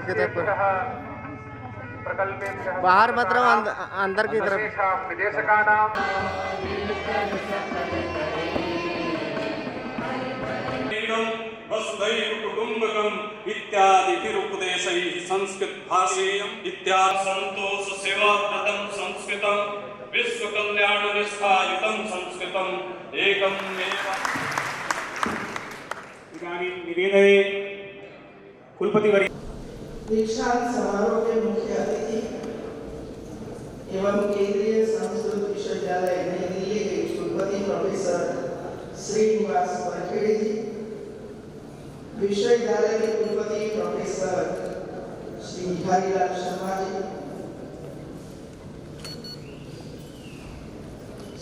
Side की तरफ बाहर मत रहो, अंदर की तरफ। वसुधैव कुटुम्बकम् इत्यादिभिरुपदेशैः संस्कृत भाषेयम् इत्यादि संतोष सेवाव्रतं संस्कृतं विश्व कल्याण निष्ठायुतं संस्कृतं एकमेव। इदानीं निवेदये कुलपतिवर्य। दीक्षांत समारोह के मुख्य अतिथि एवं केंद्रीय संस्कृत विश्वविद्यालय नई दिल्ली के कुलपति प्रोफेसर श्रीनिवास वरखेड़े जी, विश्वविद्यालय के कुलपति प्रोफेसर श्री बिहारीलाल शर्मा जी,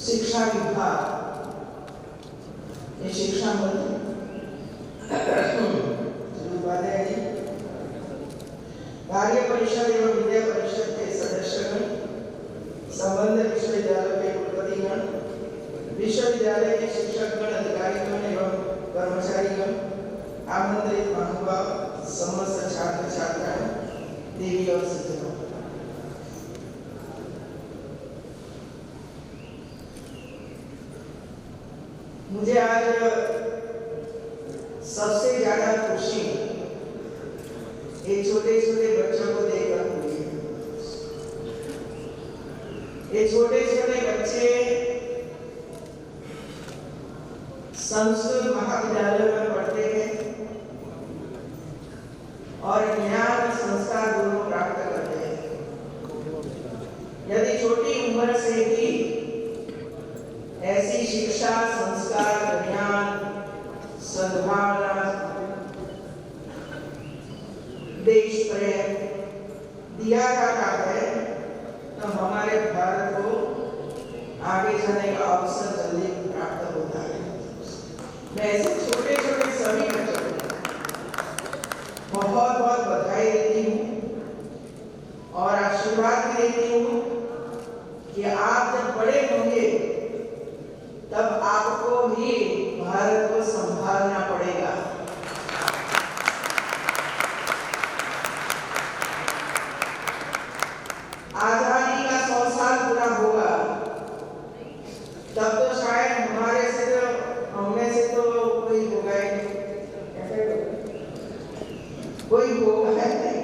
शिक्षा विभाग के शिक्षा मंत्री उपाध्याय जी, कार्य परिषद एवं विद्या परिषद के सदस्यगण, संबंध विश्वविद्यालय के कुलपतिगण, विश्वविद्यालय के शिक्षकगण, अधिकारीगण एवं कर्मचारीगण, आमंत्रित महानुभाव, समस्त छात्र छात्राएं, देवी और सज्जनों, मुझे आज सबसे ज्यादा खुशी ये छोटे छोटे बच्चों को देखकर हुई है। ये छोटे छोटे बच्चे संस्कृत महाविद्यालय में पढ़ते हैं और ज्ञान संस्कार दोनों प्राप्त करते हैं। यदि छोटी उम्र से ही ऐसी शिक्षा, संस्कार, ज्ञान, सद्भावना, देश प्रेम दिया जाता है तो हमारे भारत को आगे जाने का अवसर जल्दी प्राप्त होता है। मैं ऐसे छोटे छोटे सभी बच्चों को बहुत बहुत बधाई देती हूँ और आशीर्वाद भी देती हूँ कि आप जब बड़े होंगे तब आपको ही भारत को संभालना पड़ेगा। आजादी का 100 साल पूरा होगा तब तो शायद हमारे से तो हमने से तो कोई होगा ही नहीं, कोई होगा नहीं,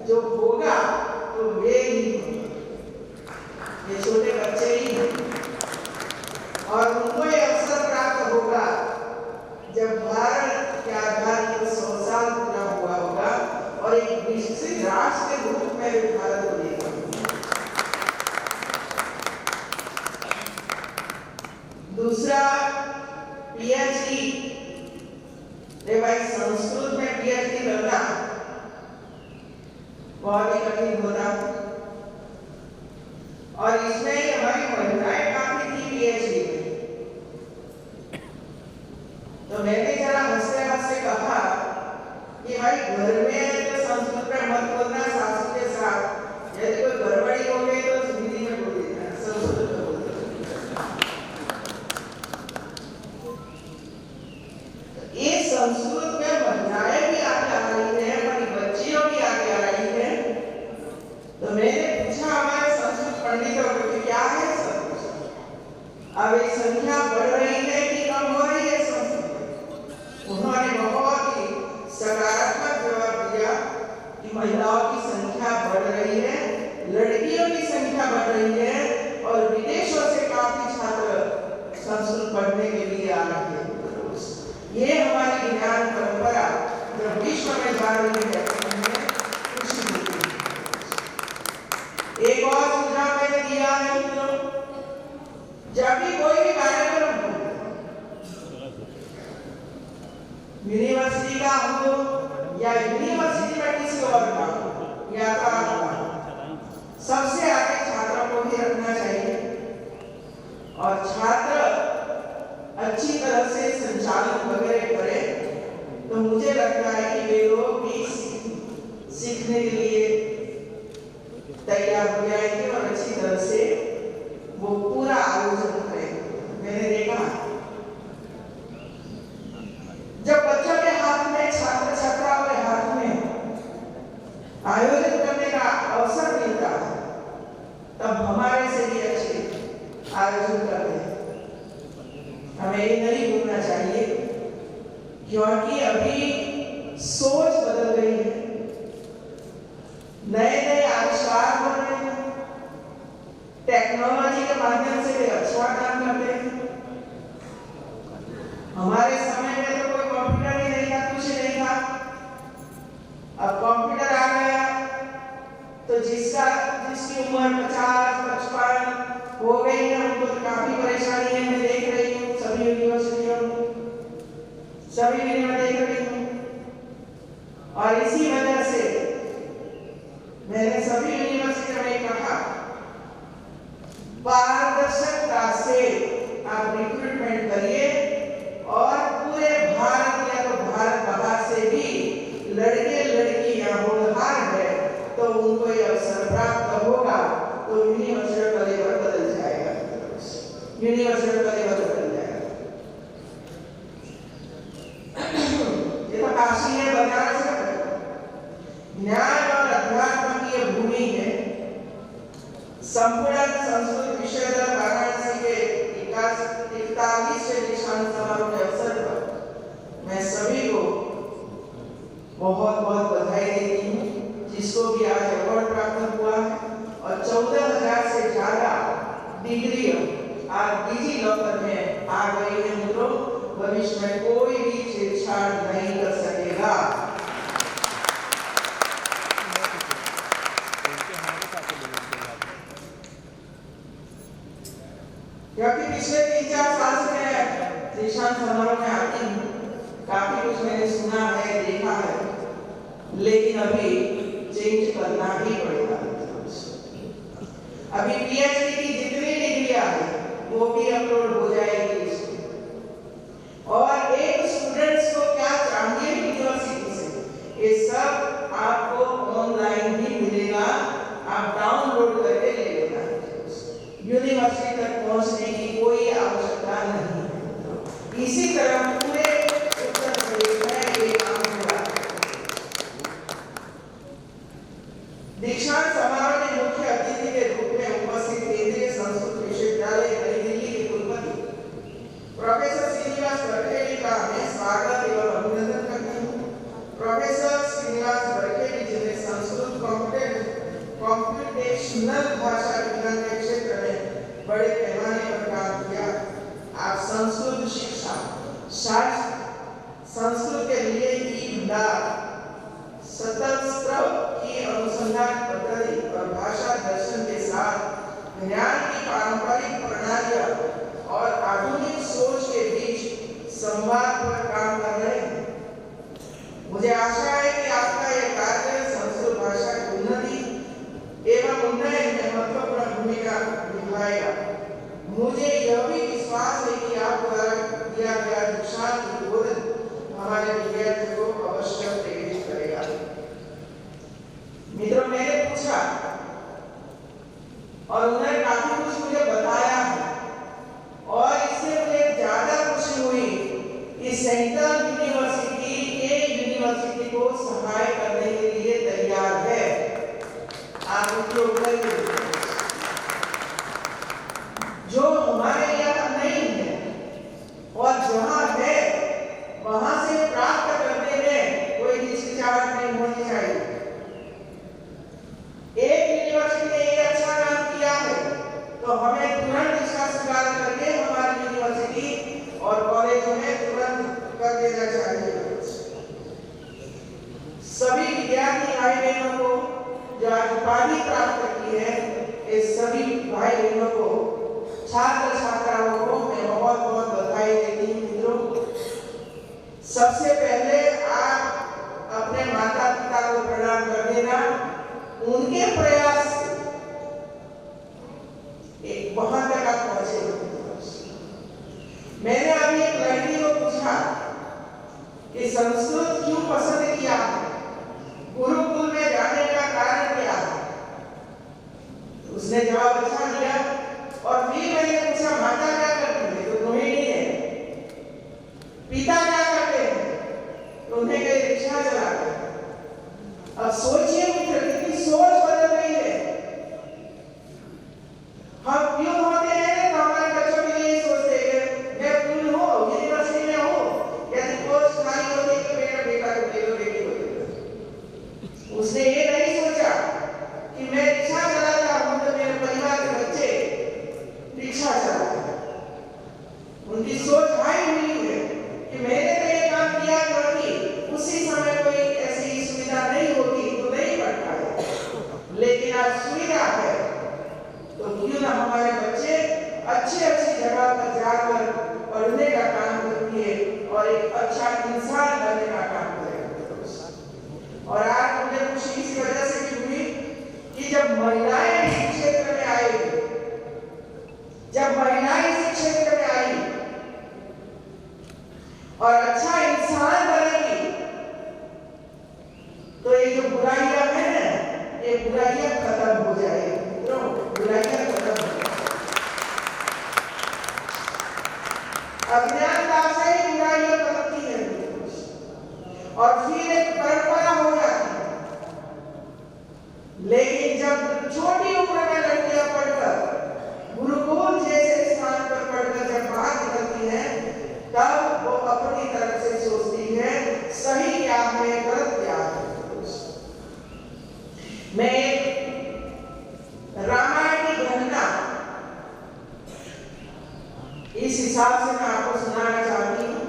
जो होगा तो वे ही, ये छोटे बच्चे ही हैं और उनको ये अवसर प्राप्त होगा जब भारत के आजादी को 100 साल पूरा हुआ होगा और एक विकसित राष्ट्र के रूप में भारत को देखा। दूसरा पीएचडी, भाई संस्कृत में पीएचडी करना बहुत ही कठिन होता और इसमें हमारी महिलाएं काफी थी पीएचडी में। तो मैंने जरा हंसते हंसते कहा कि भाई घर में तो संस्कृत में मत बोलना, सासू के साथ यदि कोई गड़बड़ी हो गई तो हिंदी में बोल देना, संस्कृत में बोल देना। ये संस्कृत में महिलाएं भी आगे आ रही है, हमारी बच्चियों भी आगे आ रही है। तो मैंने पूछा हमारे संस्कृत पंडितों को कि क्या है संस्कृत, अब ये संख्या बढ़ रही है कि कम हो रही है संस्कृत? उन्होंने बहुत ही सकारात्मक जवाब दिया कि महिलाओं की संख्या बढ़ रही है, लड़कियों की संख्या बढ़ रही है और विदेशों से काफी छात्र संस्कृत पढ़ने के लिए आ रहे हैं। ये हमारी ज्ञान परंपरा जब विश्व में जा रही है, हमें खुशी मिलती है। एक और सुझाव मैंने दिया है मित्रों, जब भी कोई भी कार्यक्रम हो, यूनिवर्सिटी का हो या यूनिवर्सिटी में किसी और का हो या का सबसे आगे छात्रों को ही रखना चाहिए और छात्र अच्छी तरह से संचालन वगैरह करें तो मुझे लगता है कि वे लोग भी सीखने के लिए तैयार हो जाएंगे और अच्छी तरह से वो पूरा आयोजन करेंगे। मैंने देखा जब बच्चों के हाथ में, छात्र छात्राओं के हाथ में आयोजित करने का अवसर मिलता है, तब हमारे से भी अच्छे आयोजन करते हैं। हमें ये नहीं भूलना चाहिए, क्योंकि अभी सोच बदल गई है, नए नए आविष्कार हो रहे हैं, टेक्नोलॉजी के माध्यम से भी अच्छा काम करते हैं। हमारे समय में तो कोई कंप्यूटर ही नहीं था, कुछ नहीं था। अब कंप्यूटर आ गया तो जिसकी उम्र 50-55 हो गई है, उनको तो काफी परेशानी है। मैं देख रही हूँ सभी यूनिवर्सिटियों में, सभी में देख रही हूँ। और इसी वजह से मैंने सभी यूनिवर्सिटियों में कहा, पारदर्शिता से आप रिक्रूटमेंट करिए और पूरे भारत या तो भारत बाहर से भी लड़के लड़कियां होनहार है तो उनको ये अवसर प्राप्त होगा, तो यूनिवर्सिटी का लेवल बदल जाएगा, यूनिवर्सिटी का लेवल बदल जाएगा। ये तो काशी है, बनारस है, न्याय और अध्यात्म की ये भूमि है। संपूर्ण संस्कृत विश्वविद्यालय वाराणसी के 41वें दीक्षांत समारोह के अवसर पर मैं सभी को बहुत बहुत बधाई देती हूँ, जिसको भी आज अवार्ड प्राप्त हुआ है। और 14,000 से ज्यादा डिग्री आज डिजी लॉकर में आ गई है। मित्रों, भविष्य में कोई भी छेड़छाड़ नहीं कर सकेगा। क्योंकि पिछले 3-4 साल से मैं दीक्षांत समारोह में आती हूँ, काफी कुछ मैंने सुना है, देखा है, लेकिन अभी चेंज करना ही पड़ेगा। अभी पीएचडी की जितनी डिग्रियां हैं वो भी अपलोड हो जाएगी इसमें। और एक स्टूडेंट्स को क्या चाहिए यूनिवर्सिटी से, ये सब आपको ऑनलाइन ही मिलेगा, आप डाउनलोड करके ले लेना। यूनिवर्सिटी तक पहुंचने की कोई आवश्यकता नहीं है। इसी तरह पूरे उत्तर प्रदेश में ये काम हो रहा है। दीक्षांत समारोह में मुख्य अतिथि के रूप में उपस्थित केंद्रीय संस्कृत विश्वविद्यालय नई दिल्ली के कुलपति प्रोफेसर श्रीनिवास बरखेड़ी का मैं स्वागत एवं अभिनंदन करती हूँ। प्रोफेसर श्रीनिवास बरखेड़ी, जिन्हें संस्कृत कॉम्प्यूटेशनल भाषा विज्ञान के क्षेत्र में बड़े पैमाने पर काम किया। आप संस्कृत शिक्षा, शास्त्र, संस्कृत के लिए ई-भंडार, शतस्त्र की अनुसंधान पद्धति और भाषा दर्शन के साथ ज्ञान की पारंपरिक प्रणालियों और आधुनिक सोच के बीच संवाद पर काम कर रहे हैं। मुझे आशा है कि आपका यह कार्य संस्कृत भाषा की उन्नति एवं उन्नयन में महत्वपूर्ण भूमिका निभाएगा। मुझे यह भी विश्वास है कि आप द्वारा दिया गया दीक्षांत उद्बोधन हमारे विद्यार्थियों को अवश्य प्रेरित करेगा। मित्रों, मैंने पूछा और उन्होंने काफी कुछ मुझे बताया है, और इससे मुझे ज्यादा खुशी हुई कि सेंट्रल यूनिवर्सिटी को सहाय करने के लिए तैयार है। आप उनके ऊपर जो हमारे यहाँ नहीं है और जहाँ है वहां से प्राप्त करने में कोई हिचकिचाहट नहीं होनी चाहिए। एक यूनिवर्सिटी ने ये अच्छा काम किया है तो हमें तुरंत इसका स्वीकार करके हमारी यूनिवर्सिटी और कॉलेजों में तुरंत कर देना चाहिए। सभी विद्यार्थी भाई बहनों को जो आज उपाधि प्राप्त की है, इस सभी भाई बहनों को, छात्र छात्राओं को मैं बहुत बहुत बधाई देती हूँ। मित्रों, सबसे पहले आप अपने माता पिता को प्रणाम कर देना। उनके प्रयास एक वहां तक आप पहुंचे। मैंने अभी एक लड़की को पूछा कि संस्कृत क्यों पसंद किया, गुरुकुल में जाने का कारण क्या है, उसने जवाब अच्छा दिया। और फिर मैंने पूछा माता क्या करती है, तो गृहिणी है। पिता क्या करते हैं, तो उन्हें कई रिक्शा चलाते हैं। अब सोचिए मित्र, उसने ये नहीं सोचा कि मैं रिक्शा चलाता हूं तो मेरे परिवार के बच्चे रिक्शा चलाते। उनकी सोच हाई हुई है कि मैंने तो ये काम किया क्योंकि उसी समय कोई ऐसी सुविधा नहीं होती तो नहीं पढ़ पाए, लेकिन आज सुविधा है तो क्यों ना हमारे बच्चे अच्छी अच्छी जगह पर जाकर पढ़ने का काम करेंगे और एक अच्छा इंसान बनने का काम करेंगे। और आज मुझे खुशी इस वजह से हुई कि जब महिलाएं इस क्षेत्र में आई, जब महिलाएं इस क्षेत्र में आई और अच्छा इंसान बनेगी तो ये जो बुराइयां हैं ना, ये बुराइयां खत्म हो जाएगी। तो बुराइयां खत्म हो जाएगी। अज्ञानता से ही बुराइयां बनती है और फिर एक परंपरा हो जाती है। लेकिन जब छोटी उम्र में लड़कियां पढ़कर गुरुकुल जैसे स्थान पर पढ़कर जब बाहर निकलती हैं, तब वो अपनी तरफ से सोचती है सही क्या है, गलत क्या है। मैं एक रामायण की घटना इस हिसाब से मैं आपको सुनाना चाहती हूँ।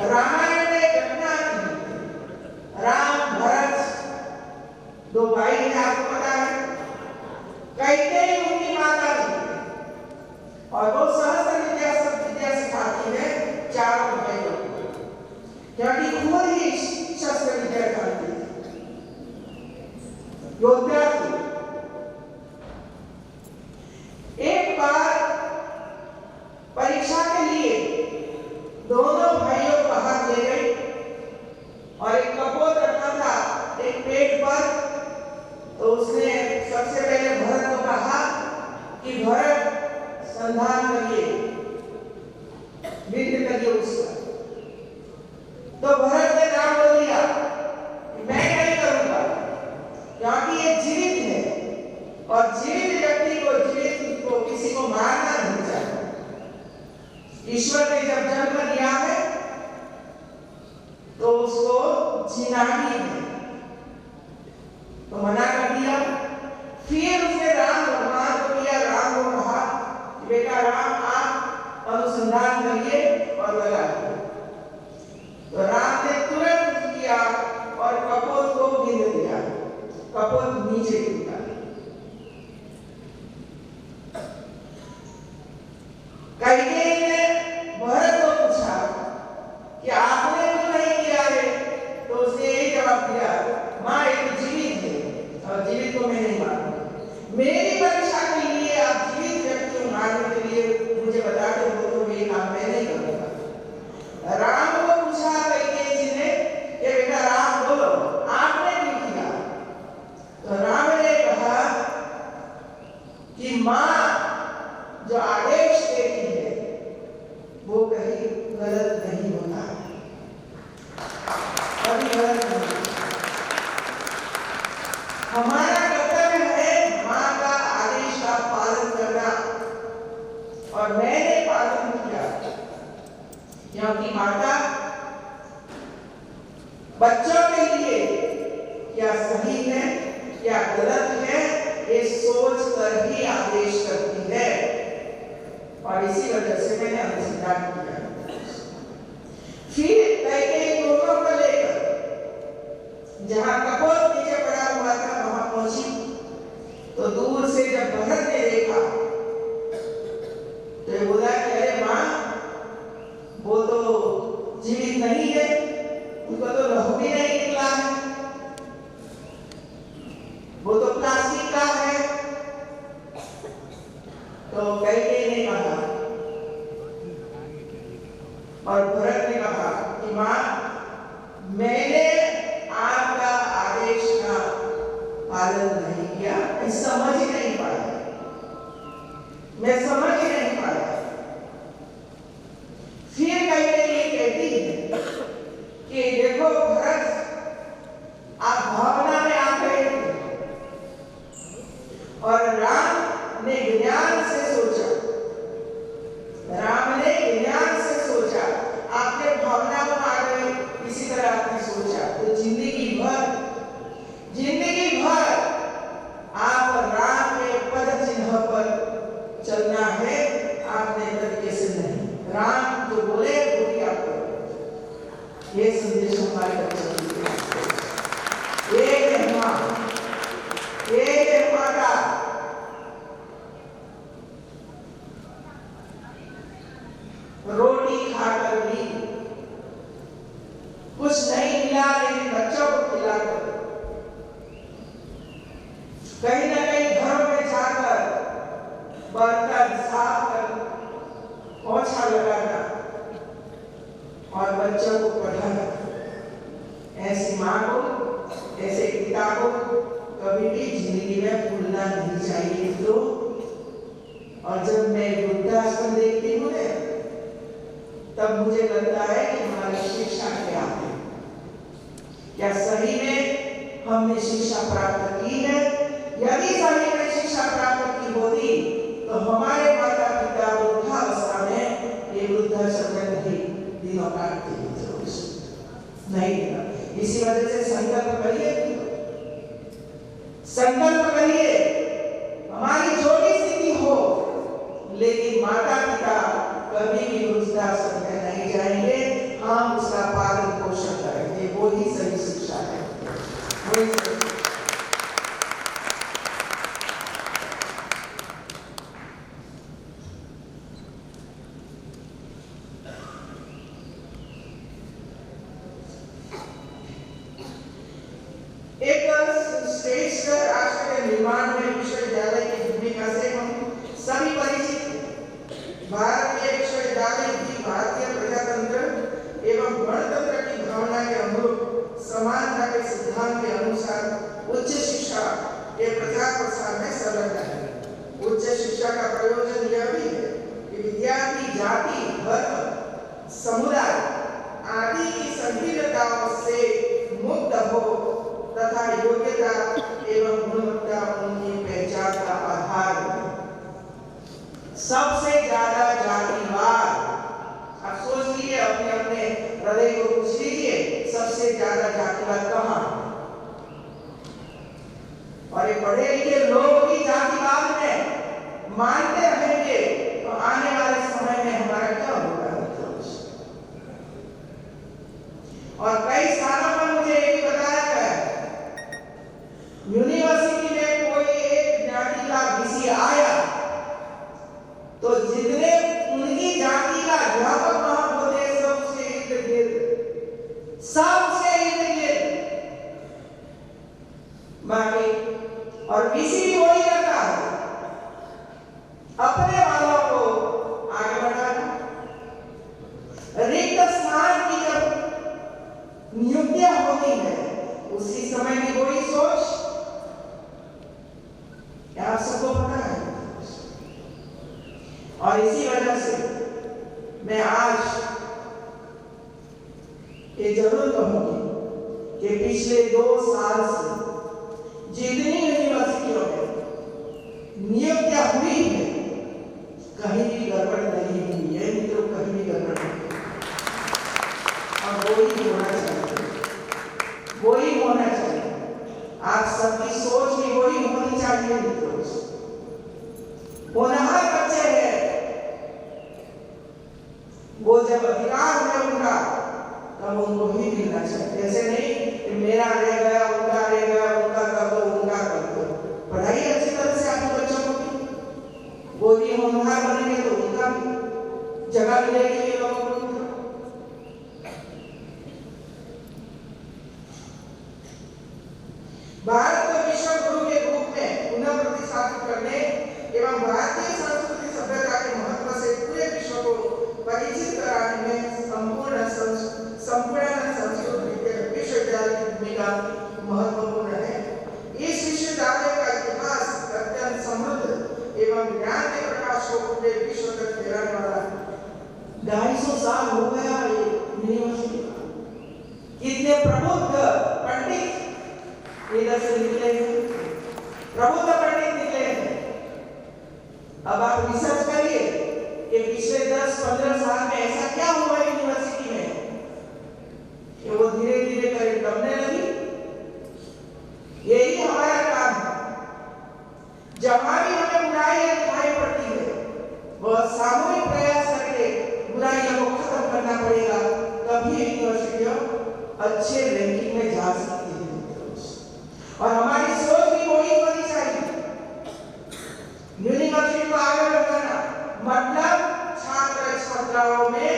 रामायण में एक घटना थी, राम भरत दो भाई हैं, आपको पता है। कैकेयी उनकी माता थी और वो सहस्त्र विद्या सब विद्या सिखाती है चारों भाइयों को, क्योंकि खुद ही शस्त्र विद्या जानती थी, योद्धा थी। एक बार परीक्षा के लिए दोनों भाइयों को बाहर ले गई और एक कपोत रखा था एक पेड़ पर। तो उसने सबसे पहले भरत को कहा कि भरत संधान करिए, विद्ध करिए उसका। तो भरत ने नाम बोल दिया कि मैं नहीं करूंगा, क्योंकि ये जीवित है और जीवित व्यक्ति को किसी को मारना नहीं चाहिए। ईश्वर ने जब जन्म दिया है तो उसको जीना ही है, तो मना कर दिया। फिर उसने राम भगवान को किया, राम को कहा कि बेटा राम आप अनुसंधान करिए और लगाइए। तो राम ने तुरंत किया और कपोत को गिर दिया, कपोत नीचे गिरा। कैकेयी ने भरत को पूछा कि आपने क्यों नहीं किया है? तो उसने यही जवाब दिया, माँ एक जीवित है और जीवित को मैं नहीं मारूंगा। मेरी परीक्षा के लिए आप जीवित व्यक्ति को मारने के लिए मुझे बताते हो तो ये काम मैं नहीं करूंगा। राम को पूछा कैकेयी जी ने कि बेटा राम बोलो आपने क्यों किया? तो राम ने कहा कि माँ जो आदेश देती है वो कहीं गलत नहीं होता, कभी गलत नहीं। हमारा कर्तव्य है माँ का आदेश का पालन करना और मैंने पालन किया, क्योंकि माता बच्चों के लिए क्या सही है क्या गलत है ये सोच कर ही आदेश करती है। और इसी वजह से मैंने अनुसंधान किया। फिर कैकेयी दोनों को लेकर जहां कपोत नीचे पड़ा हुआ था वहां पहुंची। तो दूर से जब भरत ने देखा तो ये बोला कि अरे माँ वो तो जीवित नहीं है, उनको तो लहू भी नहीं निकला है, वो तो प्लास्टिक का है। तो कैकेयी ने कहा और भरत ने कहा कि माँ मैंने आपका आदेश का पालन नहीं किया, मैं समझ नहीं पाया। ऐसे किताबों कभी भी जिंदगी में भूलना नहीं चाहिए। तो और जब मैं वृद्धाश्रम देखती हूँ ना, तब मुझे लगता है कि हमारी शिक्षा क्या है, क्या सही में हमने शिक्षा प्राप्त की है। यदि सही में शिक्षा प्राप्त की होती तो हमारे माता पिता वृद्धावस्था में ये वृद्धाश्रम में नहीं दिनों काटते नहीं देना। इसी वजह से संकल्प करिए, संकल्प करिए, हमारी जो भी स्थिति हो, लेकिन माता पिता कभी भी वृद्धाश्रम में नहीं जाएंगे, हम उसका पालन पोषण करेंगे। वो ही सही शिक्षा है, वही सही। एक श्रेष्ठ राष्ट्र के निर्माण में विश्वविद्यालय की भूमिका से हम सभी परिचित हैं। भारतीय विश्वविद्यालय भी भारतीय प्रजातंत्र एवं गणतंत्र की भावना के अनुरूप समानता के सिद्धांत के अनुसार उच्च शिक्षा के प्रचार प्रसार में संलग्न है। उच्च शिक्षा का प्रयोजन यह भी है कि विद्यार्थी जाति, धर्म, समुदाय आदि की संकीर्णताओं से मुक्त हो तथा योग्यता एवं गुणवत्ता उनकी पहचान का आधार है। सबसे ज्यादा जातिवाद, आप सोच लीजिए, अपने अपने हृदय को पूछ लीजिए, सबसे ज्यादा जातिवाद कहाँ है? और ये पढ़े लिखे लोग भी जातिवाद में मानते रहेंगे तो आने वाले समय में हमारा क्या होगा? और कई स्थानों पर मुझे ये भी बताया गया, यूनिवर्सिटी में कोई एक जाति का विषय आया तो जितने उनकी जाति का अध्यापक वहां होते सब उसके इर्द गिर्द, सब उसके इर्द गिर्द बाकी, और विषय भी वही करता है, अपने वालों को आगे बढ़ाना। रिक्त स्थान की जब नियुक्तियां होती है उसी समय की वही सोच, आप सबको पता है। और इसी वजह से मैं आज ये जरूर कहूंगी कि पिछले 2 साल से जितनी यूनिवर्सिटियों में नियुक्तियां हुई है, कहीं भी गड़बड़ नहीं हुई है मित्रों, कहीं भी गड़बड़ नहीं। और वही होना चाहिए, वही होना चाहिए। आप सबकी सोच भी वही होनी चाहिए मित्रों। होनहार बच्चे हैं, वो जब अधिकार है उनका तब उनको ही मिलना चाहिए। ऐसे नहीं कि मेरा रह गया, उनका रह गया, उनका कर दो, उनका कर दो। पढ़ाई अच्छी तरह से आपके बच्चों को की, वो भी होनहार बनेंगे तो उनका भी जगह मिलेगी ये लोगों को। भारत को विश्व गुरु के रूप में पुनः प्रतिष्ठापित करने एवं भारतीय संस्कृति सभ्यता के महत्व से पूरे विश्व को परिचित कराने में संपूर्ण संस्कृत विश्वविद्यालय की भूमिका महत्वपूर्ण है। इस विश्वविद्यालय का इतिहास अत्यंत समृद्ध एवं ज्ञान के प्रकाश को पूरे विश्व तक फैलाने वाला 250 साल हो गया यूनिवर्सिटी। कितने प्रबुद्ध पंडित इधर से निकले हैं, प्रबुद्ध पंडित निकले हैं। अब आप रिसर्च करिए कि पिछले 10-15 साल में ऐसा क्या हुआ यूनिवर्सिटी में कि वो धीरे धीरे करके दबने लगी। यही हमारा काम है। जहां भी हमें बुराइयां दिखाई पड़ती है, वह सामूहिक प्रयास करके बुराइयों को खत्म करना पड़ेगा, तभी यूनिवर्सिटियां अच्छे रैंकिंग में जा सकती है। और हमारी सोच भी वही होनी चाहिए। यूनिवर्सिटी को आगे बढ़ाना मतलब छात्र छात्राओं में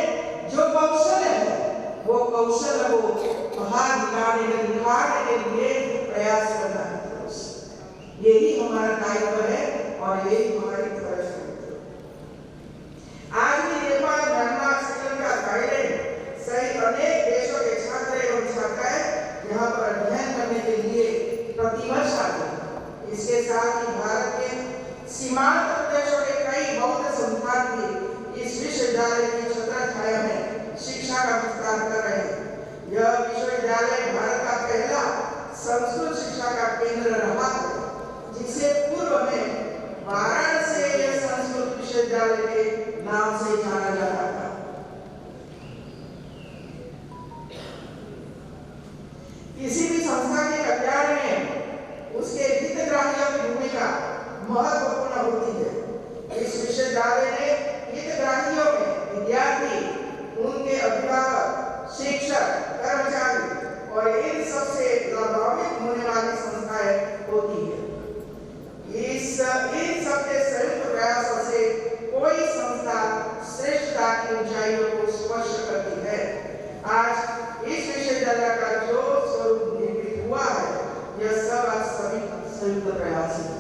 संयुक्त प्रयास है।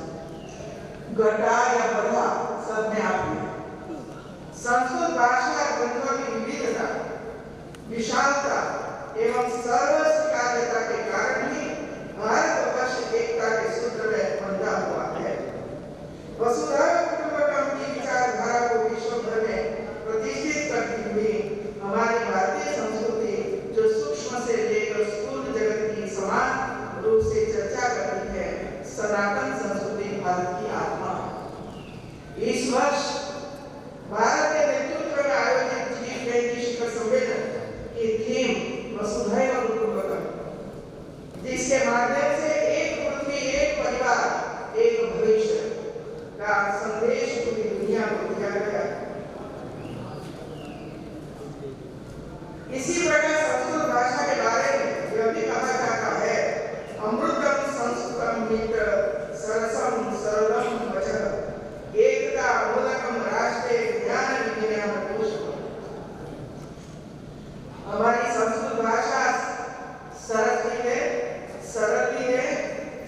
घटा या बढ़ा सब में आप हैं। संस्कृत भाषा ग्रंथों की विविधता, विशालता एवं सर्व स्वीकार्यता के कारण ही भारतवर्ष एकता के सूत्र में बंधा हुआ है। वसुधैव कुटुंबकम की विचारधारा को विश्व भर में प्रतिष्ठित करती हुई हमारी भारतीय संस्कृति जो सूक्ष्म से लेकर स्थूल जगत की समान रूप से चर्चा करती है, सनातन संस्कृति भारत की आत्मा है। इस वर्ष भारत के नेतृत्व में आयोजित G20 शिखर सम्मेलन की थीम वसुधैव कुटुंबकम, जिसके माध्यम से एक पृथ्वी, एक परिवार, एक भविष्य का संदेश पूरी दुनिया को दिया गया। इसी प्रकार संस्कृत भाषा के बारे में यह भी कहा जाता है, अमृतम संस्कृतम मित्र सरसम सरलम वचः एकता मूलकम राष्ट्रे ज्ञान विज्ञान पोषकम। हमारी संस्कृत भाषा सरल भी है, सरल भी है।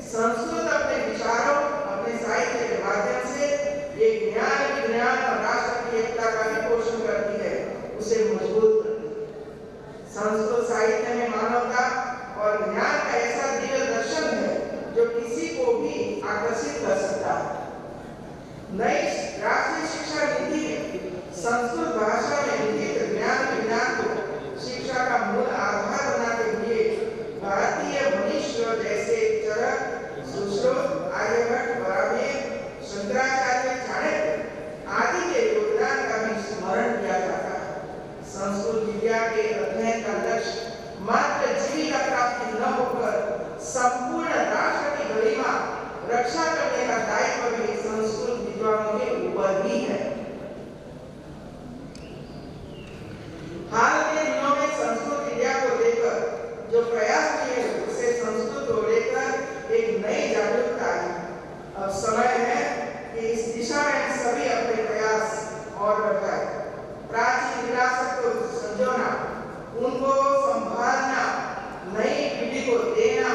संस्कृत अपने विचारों, अपने साहित्य के माध्यम से एक ज्ञान विज्ञान और राष्ट्र की एकता का भी पोषण करती है, उसे मजबूत करती है। संस्कृत साहित्य में मानवता और ज्ञान का ऐसा दिव्य दर्शन है जो किसी को भी आकर्षित कर सकता है। नई राष्ट्रीय शिक्षा नीति में संस्कृत भाषा में निहित ज्ञान विज्ञान को शिक्षा का मूल आधार बनाते हुए भारतीय मनीषियों जैसे चरक, सुश्रुत, आर्यभट्ट, बराबर, शंकराचार्य, चाणक्य आदि के योगदान का भी स्मरण किया जाता है। संस्कृत विद्या के अध्ययन का लक्ष्य मात्र जीविका प्राप्ति न होकर संपूर्ण राष्ट्र की गरिमा रक्षा करने का दायित्व भी संस्कृत विद्वानों के ऊपर ही है। हाल के दिनों में संस्कृत विद्या को लेकर जो प्रयास किए उसे संस्कृत को लेकर एक नई जागरूकता आई। अब समय है कि इस दिशा में सभी अपने प्रयास और बढ़ाएं। प्राचीन विरासत को संजोना, उनको संभालना, नई पीढ़ी को देना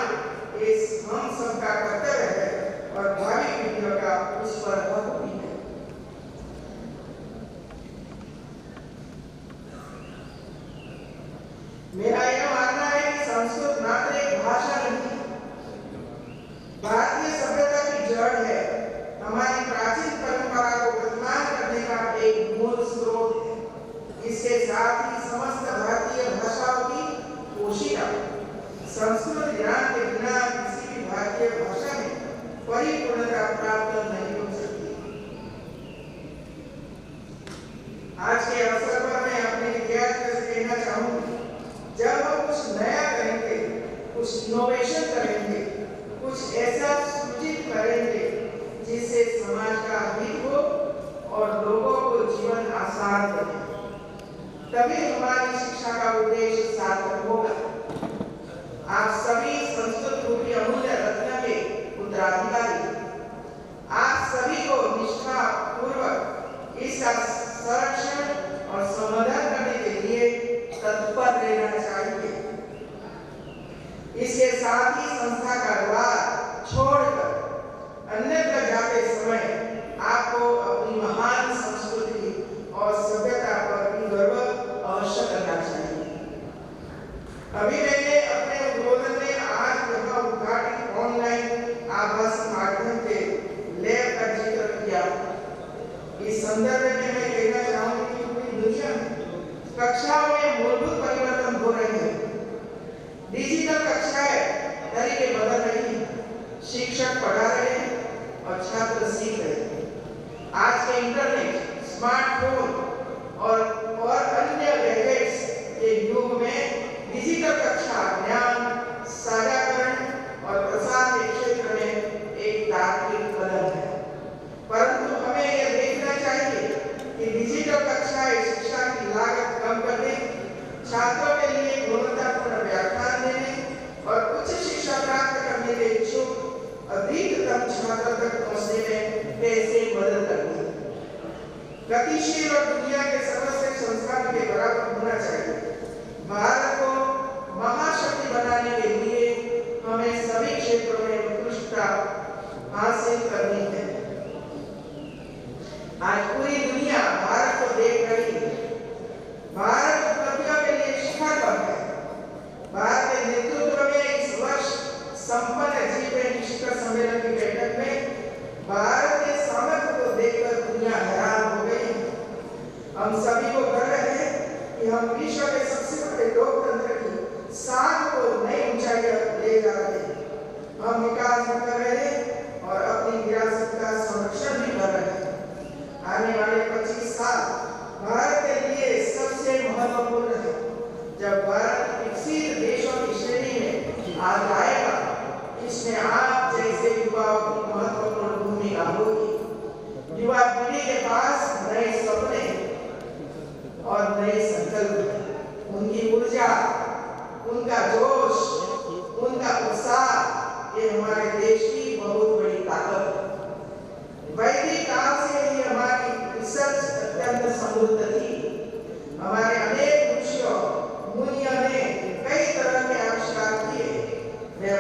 इस हम सबका कर्तव्य है और भावी पीढ़ियों का उस पर हक भी है। मेरा यह मानना है कि संस्कृत मात्र एक भाषा नहीं, भारतीय सभ्यता की जड़ है, हमारी प्राचीन परंपरा को गतिमान करने का एक मूल स्रोत है। इसके साथ ही समस्त भारतीय भाषाओं की पोषिका। संस्कृत ज्ञान के बिना किसी भी भारतीय भाषा में परिपूर्णता प्राप्त नहीं हो सकती। आज के अवसर पर मैं अपने विद्यार्थियों से कहना चाहूंगी, जब हम कुछ नया करेंगे, कुछ इनोवेशन करेंगे, कुछ ऐसा सूचित करेंगे जिससे समाज का हित हो और लोगों को जीवन आसान बने, तभी हमारी शिक्षा का उद्देश्य सार्थक होगा। आप सभी संस्कृत रूपी अमूल्य रत्न के उत्तराधिकारी, आप सभी को निष्ठा पूर्वक इसका संरक्षण और संवर्धन करने के लिए तत्पर रहना चाहिए। इसके साथ ही संस्था का द्वार छोड़कर अन्यत्र जाते समय आपको अपनी महान संस्कृति और सभ्यता पर भी गर्व अवश्य करना चाहिए। अभी मैंने अपने उद्बोधन में आज यहाँ उद्घाटित ऑनलाइन आभासी माध्यम के लैब का जिक्र किया। इस संदर्भ में मैं कहना चाहूंगी कि पूरी दुनिया में कक्षाओं में मूलभूत परिवर्तन हो रहे हैं। डिजिटल कक्षाएं तरीके बदल रही हैं, शिक्षक पढ़ा रहे हैं और छात्र सीख रहे हैं। आज के इंटरनेट, स्मार्टफोन और अन्य गैजेट्स के युग में डिजिटल कक्षा ज्ञान साझाकरण और प्रसार के क्षेत्र में एक तार्किक कदम है। परंतु हमें यह देखना चाहिए कि डिजिटल कक्षाएं शिक्षा की लागत कम करने, छात्रों के लिए गुणवत्तापूर्ण व्याख्यान देने और उच्च शिक्षा प्राप्त करने के इच्छुक अधिकतम छात्रों तक पहुंचने में कैसे मदद करती है। गतिशील और दुनिया के सर्वश्रेष्ठ संस्थान के बराबर होना चाहिए। भारत को महाशक्ति बनाने के लिए हमें सभी क्षेत्रों में उत्कृष्टता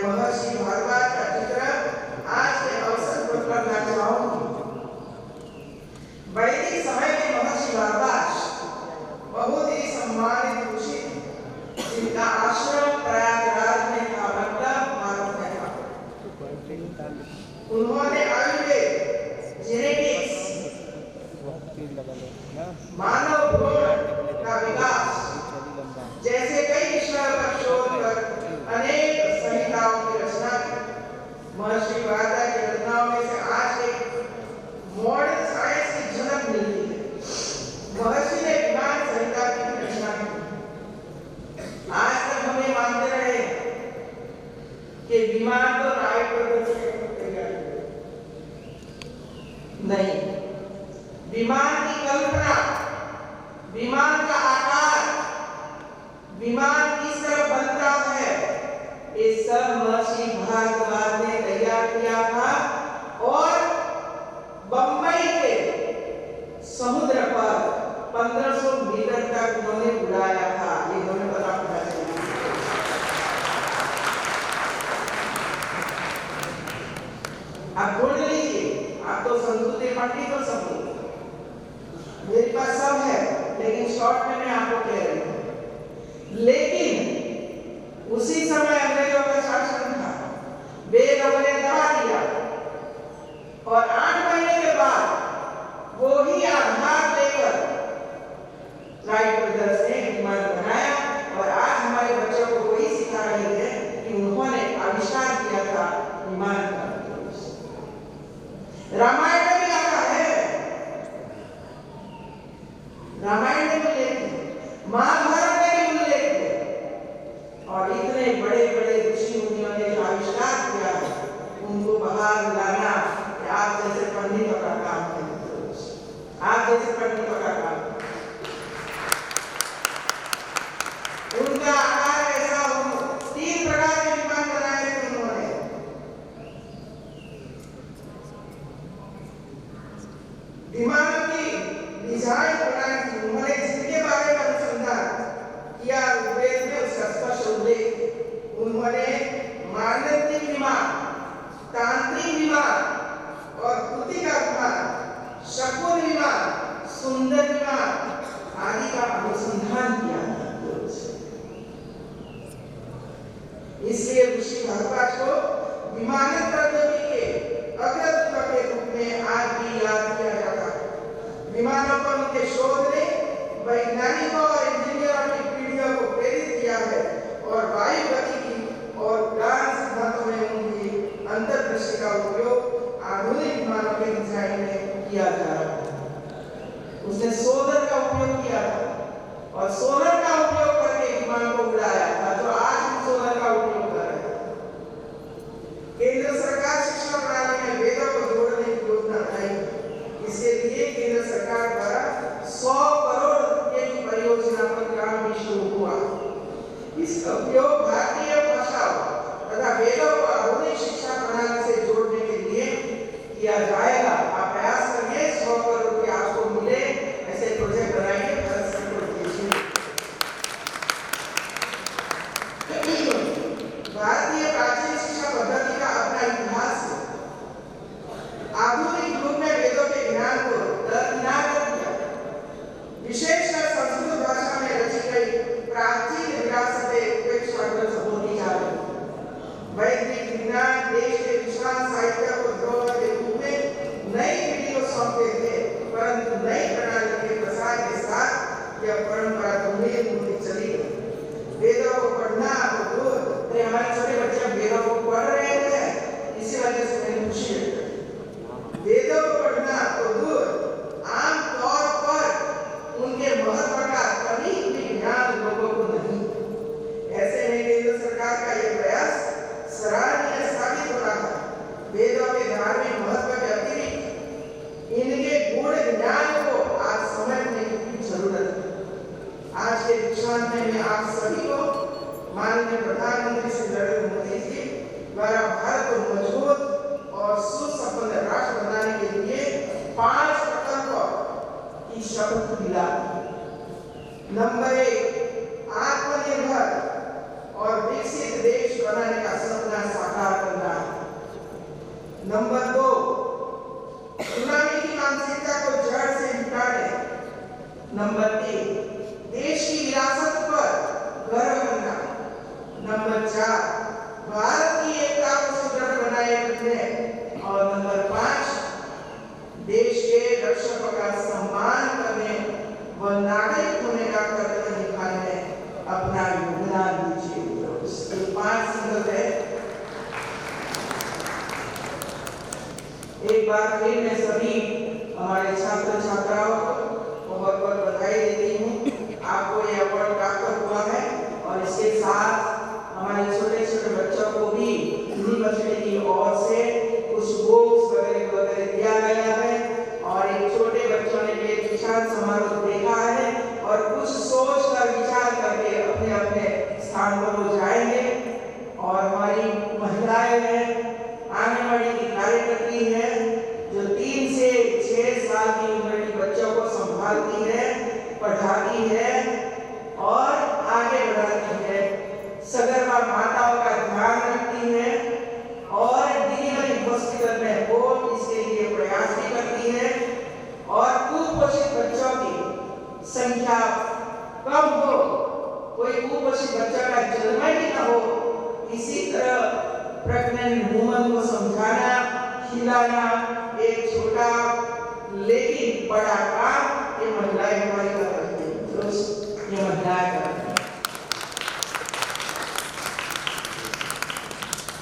महर्षि भारद्वाज का चित्र आज के अवसर पर करना चाहूंगी। वैदिक समय में महर्षि भारद्वाज बहुत ही सम्मानित ऋषि थे, जिनका आश्रम प्रयागराज में था, मतलब भारत में था। उन्होंने आयुर्वेद, जेनेटिक्स, मानव भ्रूण का विकास जैसे कई विषयों पर शोध कर अनेक संहिताओं की रचना की। महर्षि भारद्वाज की रचनाओं में से आज एक मॉडर्न साइंस की झलक मिलती है। महर्षि ने विमान संहिता की रचना की। आज तक हम ये मानते रहे कि विमान तो राइट प्रदर्शन नहीं, विमान की कल्पना, विमान का आकार, विमान किस तरह बनता है, ये सब महर्षि भारद्वाज ने तैयार किया था और बंबई के समुद्र पर 1500 मीटर तक उन्होंने उड़ाया था। ये हमें पता होना चाहिए। आप ढूंढ लीजिए, आप तो संस्कृति पंडित हो सब लोग, मेरे पास सब है, लेकिन शॉर्ट में मैं आपको कह रही हूँ। लेकिन उसी समय अंग्रेजों का शासन था, बेदखल ने दबा दिया और 8 महीने के बाद वो ही आधार लेकर राइट ब्रदर्स ने विमान बनाया और आज हमारे बच्चों को वही सिखा रहे हैं कि उन्होंने आविष्कार किया था विमान का। रामायण में भी आता है, रामायण में उल्लेख है, महाभारत में भी उल्लेख है। और इतने बड़े बड़े ऋषि मुनियों ने जो आविष्कार किया है, उनको बाहर लाना आप जैसे पंडितों का काम है। आप जैसे पंडितों का काम है। उनका आकार ऐसा हो, 3 प्रकार के विमान बनाए थे उन्होंने। विमानों की डिजाइन बनाई थी उन्होंने, जिसके बारे में अनुसंधान किया वेद में उसका स्पष्ट उल्लेख। उन्होंने मानवीय विमान, तांत्रिक विमान और कृतिका विमान, शकुन विमान, सुंदर विमान आदि का अनुसंधान किया। इसलिए ऋषि भारद्वाज को विमानन प्रौद्योगिकी के अग्रदूत के रूप में आज भी याद किया जाता है। विमानों पर उनके शोध एक बार फिर मैं सभी हमारे छात्र छात्राओं को बहुत बहुत बधाई देती हूँ। आपको ये अवार्ड प्राप्त हुआ है और इसके साथ हमारे छोटे छोटे बच्चों को भी यूनिवर्सिटी की ओर से कुछ बुक्स वगैरह वगैरह दिया गया है और एक छोटे बच्चों ने भी एक विशाल समारोह देखा है और कुछ सोच कर विचार करके अपने अपने स्थान पर वो जाएंगे। और हमारी महिलाएं हैं, आंगनवाड़ी की कार्यकर्ती है जो 3 से 6 साल की उम्र के बच्चों को संभालती है, पढ़ाती है और आगे बढ़ाती है, सगर्भा माताओं का ध्यान रखती है और डिलीवरी हॉस्पिटल में वो इसके लिए प्रयास भी करती है और कुपोषित बच्चों की संख्या कम हो, कोई कुपोषित बच्चा का जन्म ही न हो, इसी तरह प्रेग्नेंट वुमन को समझाना, खिलाना एक छोटा लेकिन बड़ा काम ये महिलाएं हमारी कर रही हैं। तो ये महिलाएं कर रही हैं।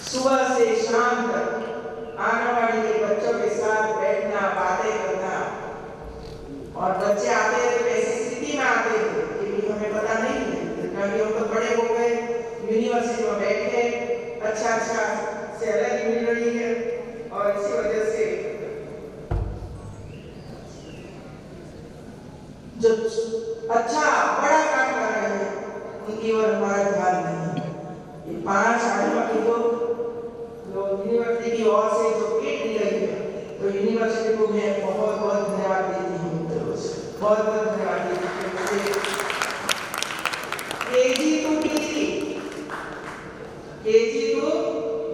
सुबह से शाम तक आंगनवाड़ी के बच्चों के साथ बैठना, बातें करना और बच्चे आते थे तो ऐसी स्थिति में आते थे कि भी हमें पता नहीं है, क्योंकि हम तो बड़े हो गए, यूनिवर्सिटी में बैठे, अच्छा सैलरी मिल रही है और इसी वजह से जो अच्छा बड़ा काम कर रहे हैं उनकी ओर हमारा ध्यान नहीं है। ये 5 आदमियों की तो यूनिवर्सिटी की ओर से जो किट दी गई है तो यूनिवर्सिटी को मैं बहुत बहुत धन्यवाद देती हूँ, बहुत बहुत धन्यवाद देती हूँ। केजी टू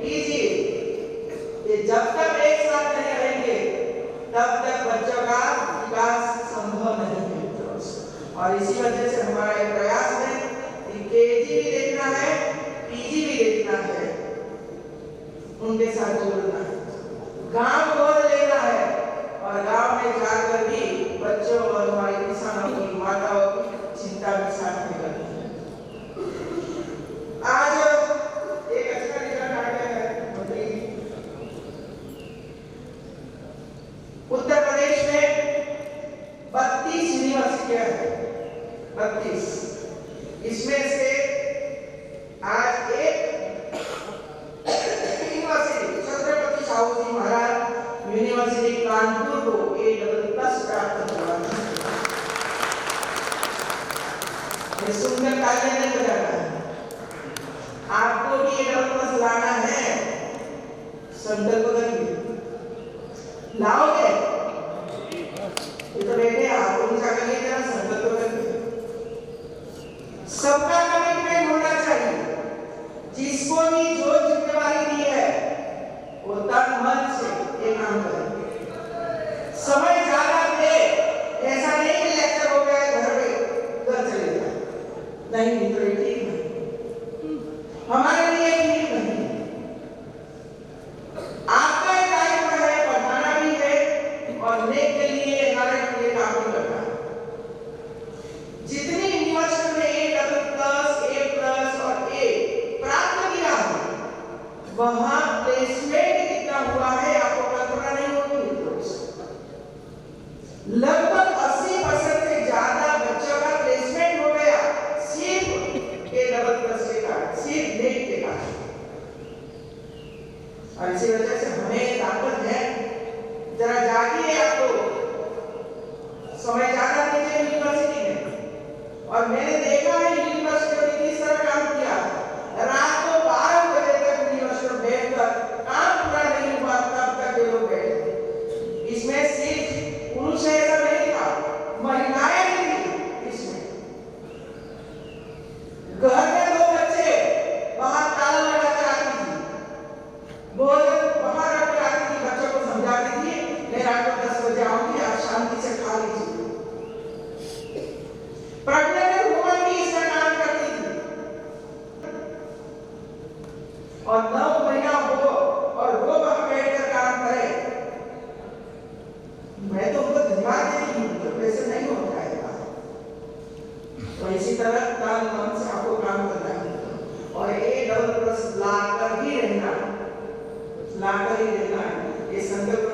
पीजी ये जब तक एक साथ नहीं रहेंगे तब तक बच्चों का विकास संभव नहीं है। और इसी वजह से हमारा एक प्रयास है कि केजी भी देखना है, पीजी भी देखना है, उनके साथ जुड़ना है, गांव गोद लेना है और गांव में जाकर भी बच्चों और हमारे किसानों की माताओं की चिंता भी साथ में करनी है। आज एक अच्छा रिजल्ट आ गया है उत्तर प्रदेश में 32 यूनिवर्सिटियां हैं, 32। इसमें से आज एक यूनिवर्सिटी छत्रपति शाहू महाराज यूनिवर्सिटी कानपुर को A++ प्राप्त हुआ है। ये सुंदर कार्य नहीं बजाना है, आपको भी A++ लाना है, संकल्प करिए, लाओगे? ये तो बैठे आप उनका करिए जरा, संकल्प करिए। सबका कमिटमेंट होना चाहिए, जिसको भी जो जिम्मेवारी दी है वो तन मन से ये काम करे। समय ज्यादा दे, ऐसा नहीं कि लेक्चर हो गया घर पे घर चले जाए, नहीं तो ठीक है, हमारे लिए ठीक नहीं। आपका दायित्व है, पढ़ाना भी है और नेक के लिए हमारे लिए काम करना है। जितनी यूनिवर्सिटी में A++ और A प्राप्त किया है वहां प्लेसमेंट कितना हुआ है आपको कल्पना नहीं होगी। लगभग 80% से ज्यादा बच्चों का प्लेसमेंट हो गया सिर्फ A++ के कारण, सिर्फ नेट के कारण। और इसी वजह से हमें ताकत है, जरा जागिए, आपको समय ज्यादा दीजिए यूनिवर्सिटी में। और मैंने देखा है यूनिवर्सिटी ने किस तरह काम किया, रात को 12 बजे तक यूनिवर्सिटी में बैठकर काम पूरा नहीं हुआ तब तक ये लोग बैठे। इसमें सिर्फ पुरुष ऐसा नहीं था, महिलाएं भी थी इसमें। घर में 2 बच्चे बाहर ताला लगा कर आती थी, भोजन बाहर रख कर आती थी, बच्चों को समझाती थी मैं रात को 10 बजे आऊंगी, आप शांति से खा लीजिए। प्रेग्नेंट वुमन भी इसका काम करती थी और 9 महीना हो और वो वहां बैठकर काम करे, मैं तो उनको धन्यवाद देती हूँ, तो वैसे नहीं हो पाएगा। तो इसी तरह तन मन से आपको काम करना है और A++ लाकर ही रहना है, ये संकल्प